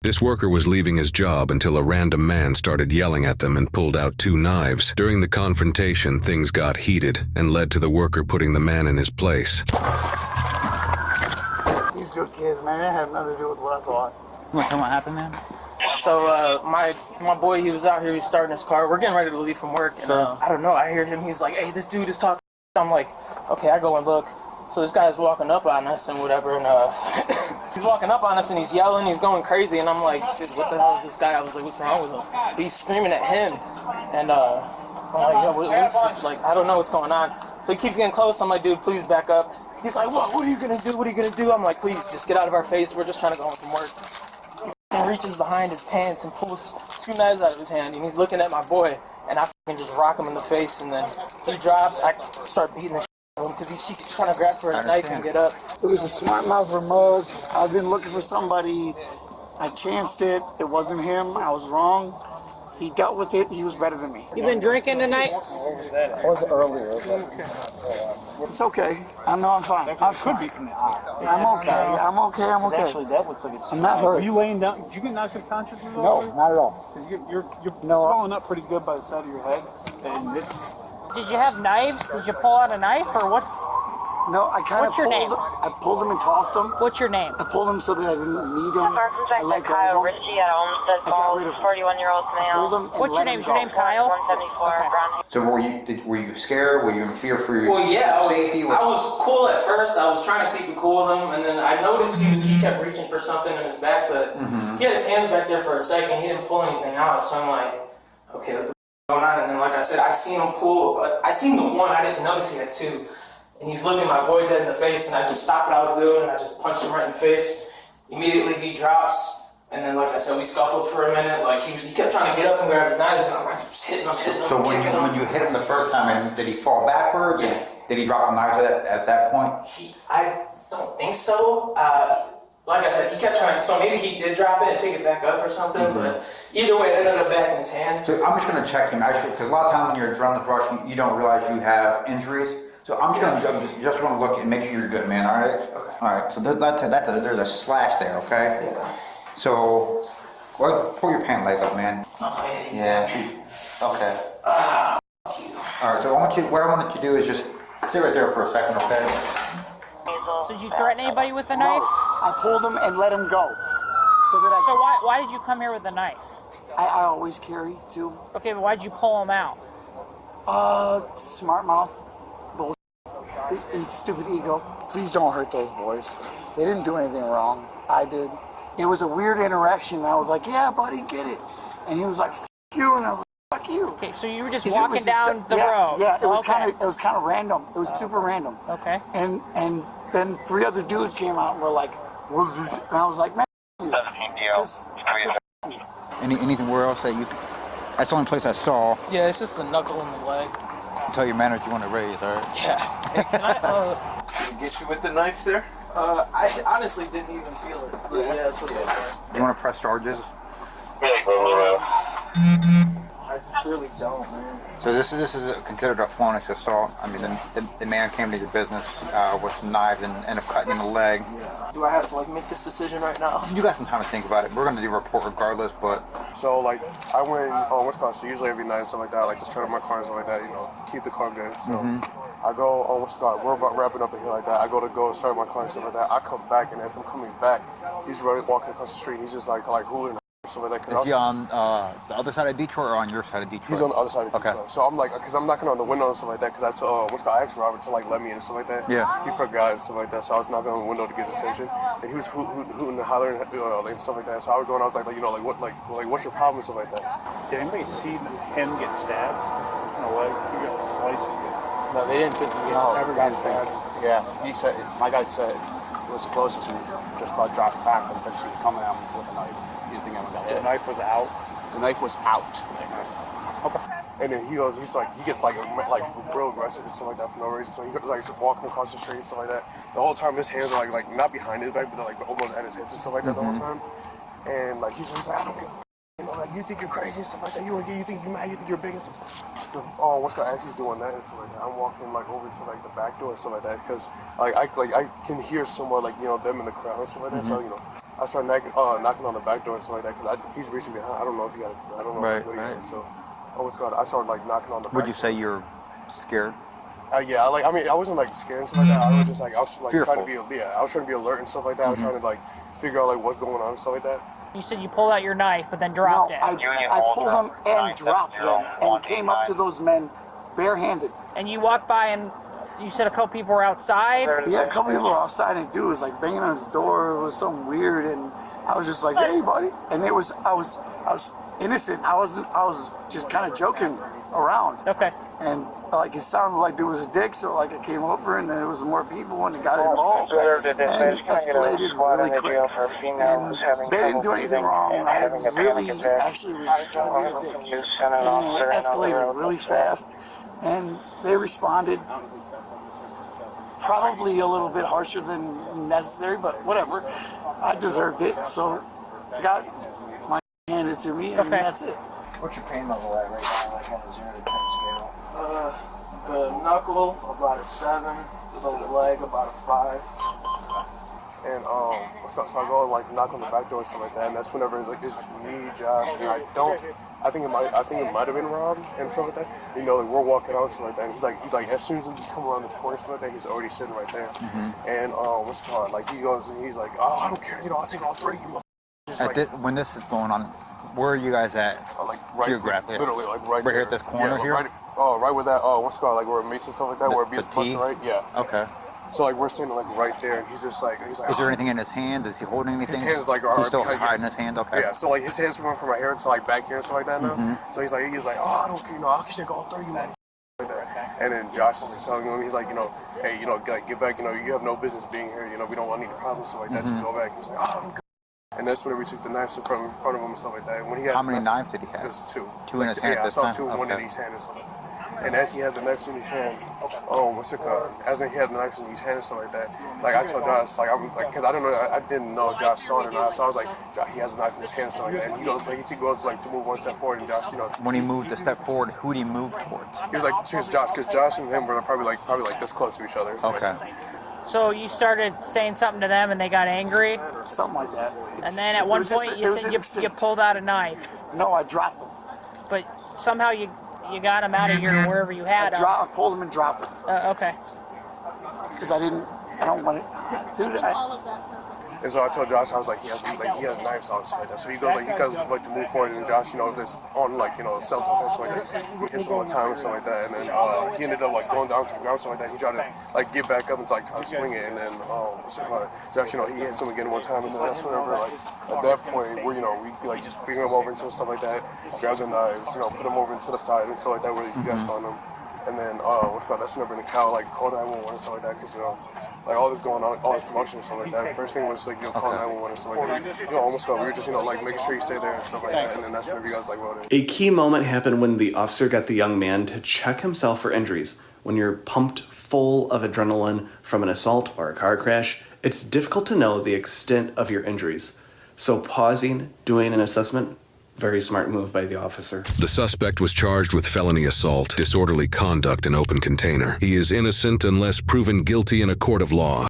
This worker was leaving his job until a random man started yelling at them and pulled out 2 knives. During the confrontation, things got heated and led to the worker putting the man in his place. These good kids, man, it had nothing to do with what I thought. You want to tell me what happened, man? So my boy, he was out here, he was starting his car. We're getting ready to leave from work, and I don't know, I hear him, he's like, hey, this dude is talking. I'm like, okay, I go and look. So this guy's walking up on us and whatever, and he's walking up on us and he's yelling, he's going crazy, and I'm like, dude, what the hell is this guy? I was like, what's wrong with him? He's screaming at him, and I'm like, yo, what's like, I don't know what's going on. So he keeps getting close. I'm like, dude, please back up. He's like, what are you gonna do? What are you gonna do? I'm like, please, just get out of our face. We're just trying to go home from work. He reaches behind his pants and pulls 2 knives out of his hand, and he's looking at my boy, and I just rock him in the face, and then he drops. I start beating the shit out of him because he's trying to grab for a knife and get up. It was a smart mouth remote. I've been looking for somebody. I chanced it. It wasn't him. I was wrong. He dealt with it. He was better than me. You been drinking tonight? It was earlier. It's okay. I know I'm fine. I'm fine. I'm okay. I'm okay. I'm okay. Actually, that looks like it's. I'm not hurt. Are you laying down? Did you get knocked unconscious at all? No, not at all. Because you're swelling up pretty good by the side of your head, and it's. Did you have knives? Did you pull out a knife, or what's? No, I kind of What's your name? I pulled him and tossed him. What's your name? I pulled him so that I didn't need him. I let go Kyle of him. Ritchie at Olmsted Falls, 41-year-old I pulled male. him and What's your let name? him Is your go. name Kyle? 174 Brown. So were you scared? Were you in fear for your Well, yeah, safety? I was cool at first. I was trying to keep it cool with him, and then I noticed he kept reaching for something in his back, but he had his hands back there for a second. He didn't pull anything out, so I'm like, okay, what the f going on? And then, like I said, I seen him pull, but I seen the one. I didn't notice he had 2. And he's looking my boy dead in the face, and I just stopped what I was doing, and I just punched him right in the face. Immediately he drops, and then, like I said, we scuffled for a minute. Like he kept trying to get up and grab his knives, and I'm just hitting him. So when you hit him the first time, and did he fall backwards? Yeah. Did he drop the knives at that point? I don't think so. Like I said, he kept trying, so maybe he did drop it and pick it back up or something, but either way, it ended up back in his hand. So I'm just going to check him, actually, because a lot of times when you're adrenaline rush, you don't realize you have injuries. So I'm just going to just want to look and make sure you're good, man. All right. Okay. All right. So there's a slash there. Okay. Yeah. So pull your pant leg up, man. Oh, Yeah. Okay. All right. So what I want you to do is just sit right there for a second, okay? So did you threaten anybody with a No, knife? I pulled him and let him go. So that So why did you come here with a knife? I always carry too. Okay, but why did you pull him out? Smart mouth. Bullshit. His stupid ego. Please don't hurt those boys. They didn't do anything wrong. I did. It was a weird interaction. I was like, yeah, buddy, get it. And he was like, F you. And I was like, F you. Okay, so you were just It walking was just down the road. Yeah, it was Okay. kind of random. It was super random. Okay. And then 3 other dudes came out and were like, and I was like, man, Anything where else that you? That's the only place I saw. Yeah, it's just a knuckle in the leg. Tell your manager you want to raise, all right? Yeah. Hey, can I, Get you with the knife there? I honestly didn't even feel it. But yeah, that's what it was. You want to press charges? I really don't, man. So this is considered a felonious assault. I mean, the man came to your business with some knives and ended up cutting in the leg. Do I have to make this decision right now? You got some time to think about it. We're going to do a report regardless, but So, I went on Wisconsin usually every night and stuff like that, just turn up my car and stuff like that, keep the car good. So, I go on Wisconsin, we're about wrapping up in here like that. I go start my car and stuff like that. I come back, and as I'm coming back, he's right walking across the street, and he's just like hooting and stuff like that. is he on the other side of Detroit or on your side of Detroit? He's on the other side of the Okay. Detroit. So I'm like, because I'm knocking on the window and stuff like that, because I told, I asked Robert to let me in and stuff like that. Yeah. He forgot and stuff like that, so I was knocking on the window to get his attention, and he was hooting and hollering and stuff like that. So I was going, I was like, what's your problem and stuff like that? Did anybody see him get stabbed in the leg? He got sliced. No, they didn't think he ever got stabbed. Yeah, he said, my guy said it was the closest to just about Josh cracked him because he was coming at him with a knife. He didn't think anyone got hit. The knife was out. The knife was out. Okay. And then he gets real aggressive and stuff like that for no reason. So he goes walking across the street and stuff like that. The whole time his hands are like not behind his back, but they're almost at his hips and stuff like that the whole time. And he's just like, I don't get. You think you're crazy and stuff like that. You think you're mad. You think you're big and stuff. So, as he's doing that and stuff like that, I'm walking over to the back door and stuff like that because I can hear somewhere them in the crowd and stuff like that. So I started knocking on the back door and stuff like that because he's reaching behind. I don't know if he got. I don't know what he had. So, I started like knocking on the. Would you say you're scared? Yeah, I mean, I wasn't like scared and stuff like that. I was just like, I was like Fearful. trying to be, I was trying to be alert and stuff like that. I was trying to like figure out like what's going on and stuff like that. You said you pulled out your knife, but then dropped it. I pulled them and dropped them and came up to those men barehanded. And you walked by and you said a couple people were outside? Yeah, a couple people were outside and dude was like banging on the door. It was something weird and I was just like, hey buddy. And I was innocent. I was just kind of joking around. Okay. And like it sounded like there was a dick, so like I came over and there was more people and it got involved and escalated really quick. And they didn't do anything wrong. I really actually was just kind of being a dick. And it escalated really fast and they responded probably a little bit harsher than necessary, but whatever. I deserved it, so I got my handed to me and that's it. What's your pain level at right now, like on a 0 to 10 scale? The knuckle, about a 7. The leg, about a 5. And so I go and like knock on the back door and stuff like that, and that's whenever it's like it's me, Josh, and I think it might have been Rob and stuff like that. You know, like we're walking out and stuff like that. And he's like as soon as we come around this corner and stuff like that, he's already sitting right there. And like he goes and he's like, oh, I don't care, I'll take all 3. When this is going on, where are you guys at? Like right geographically, literally like right here at this corner here. Right with that. Like where it meets and stuff like that, where it beats busting, right? Yeah. Okay. So like we're standing like right there, and he's like. Is there anything in his hand? Is he holding anything? His hands like he's still hiding his hand. Okay. Yeah. So like his hands are going from my hair to like back here and stuff like that now. So he's like, oh, I don't care, I can take all 3, you motherfucker. Like that. And then Josh is telling him, he's like, hey, like get back, you have no business being here. We don't want any problems, stuff like that. Just go back. He's like, oh, I'm good. And that's when we took the knives in front of him and stuff like that. And when he had how many knives did he have? There's 2. 2 in his hand. Yeah, I saw 2, one in each hand and stuff like that. And as he had the knives in his hand, as he had the knives in his hand and stuff like that, like I told Josh, like I was like, because I didn't know Josh saw it or not, so I was like, he has a knife in his hand and stuff like that. And he goes to move 1 step forward, and Josh, When he moved a step forward, who did he move towards? He was like, choose Josh, because Josh and him were probably like this close to each other. Okay. So you started saying something to them and they got angry? Something like that. And then at one point you said you pulled out a knife. No, I dropped them. But somehow you got them out of here wherever you had them. I pulled them and dropped them. Okay. Because I don't want it. Dude, and so I told Josh, I was like, he has knives on like that. So he goes to move forward, and Josh, this on self-defense like that. He hits him one time and stuff like that, and then he ended up like going down to the ground stuff like that. He tried to like get back up and like try to swing it, and then Josh, he hits him again one time, and then that's whenever like at that point we like just bring him over into stuff like that, grab the knives, put him over into the side and stuff like that where you guys found him. And then, that's whenever in the cow, like, call 911 and stuff like that, because, like, all this going on, all this commotion and stuff like that. First thing was, like, call 911 and stuff like that. We were just, like, making sure you stay there and stuff like that. And then that's whenever you guys, like, wrote it. A key moment happened when the officer got the young man to check himself for injuries. When you're pumped full of adrenaline from an assault or a car crash, it's difficult to know the extent of your injuries. So pausing, doing an assessment, very smart move by the officer. The suspect was charged with felony assault, disorderly conduct in open container. He is innocent unless proven guilty in a court of law.